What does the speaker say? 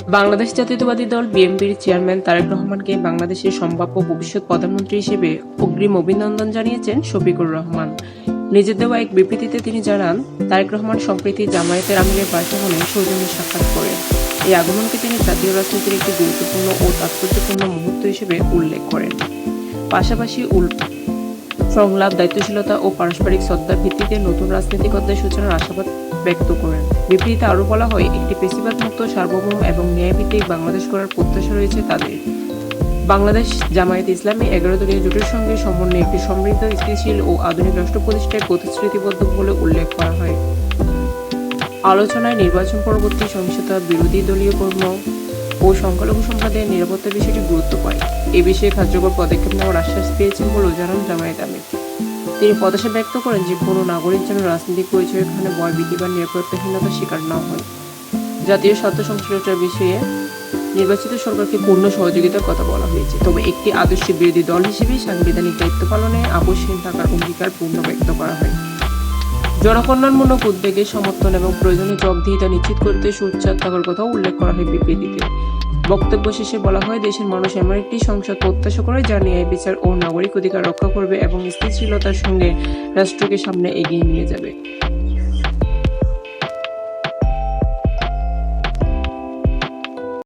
বাংলাদেশ জাতীয়তাবাদী দল বিএনপির চেয়ারম্যান তারেক রহমানকে বাংলাদেশের সম্ভাব্য ভবিষ্যৎ প্রধানমন্ত্রী হিসেবে অগ্রিম অভিনন্দন জানিয়েছেন শফিকুর রহমান। নিজের দেওয়া এক বিবৃতিতে তিনি জানান, তারেক রহমান সম্প্রতি জামায়াতের আমিরের বাসভবনে সৌজন্য সাক্ষাৎ করেন। এই আগমনকে তিনি জাতীয় রাজনীতির একটি গুরুত্বপূর্ণ ও তাৎপর্যপূর্ণ মুহূর্ত হিসেবে উল্লেখ করেন। পাশাপাশি সংলাপ, দায়িত্বশীলতা ও পারস্পরিক শ্রদ্ধার ভিত্তিতে নতুন রাজনৈতিক অধ্যায় সূচনার আশাবাদ ব্যক্ত করেন। বিবৃতিতে আরও বলা হয়, একটি ফ্যাসিবাদ মুক্ত, সার্বভৌম এবং ন্যায়ভিত্তিক বাংলাদেশ গড়ার প্রত্যাশা রয়েছে তাদের। বাংলাদেশ জামায়াত ইসলামী 11 দলীয় জোটের সঙ্গে সমন্বয়ে একটি সমৃদ্ধ, স্থিতিশীল ও আধুনিক রাষ্ট্র প্রতিষ্ঠায় প্রতিশ্রুতিবদ্ধ বলে উল্লেখ করা হয়। আলোচনায় নির্বাচন পরবর্তী সহিংসতা, বিরোধী দলীয় কর্ম ও সংখ্যালঘু সম্প্রদায়ের নিরাপত্তার বিষয়টি গুরুত্ব পায়। এ বিষয়ে কার্যকর পদক্ষেপ নেওয়ার আশ্বাস পেয়েছেন বলেও জানান জামায়াত আমির। তিনি প্রত্যাশা ব্যক্ত করেন যে কোনো নাগরিক যেন রাজনৈতিক পরিচয়ের কারণে ভয়ভীতি বা নিরাপত্তাহীনতার শিকার না হয়। জাতীয় স্বার্থ সংশ্লিষ্টতার বিষয়ে নির্বাচিত সরকারকে পূর্ণ সহযোগিতার কথা বলা হয়েছে, তবে একটি আদর্শ বিরোধী দল হিসেবে সাংবিধানিক দায়িত্ব পালনে আপোষহীন থাকার অঙ্গীকার পূর্ণ ব্যক্ত করা হয়। জনকল্যাণমূলক উদ্যোগের সমর্থন এবং প্রয়োজনীয় জবাবদিহিতা নিশ্চিত করতে সোচ্চার থাকার কথাও উল্লেখ করা হয় বিবৃতিতে। বক্তব্য শেষে বলা হয়, দেশের মানুষ এমন একটি সংসদ প্রত্যাশা করে যা ন্যায় বিচার ও নাগরিক অধিকার রক্ষা করবে এবং স্থিতিশীলতার সঙ্গে রাষ্ট্রকে সামনে এগিয়ে নিয়ে যাবে।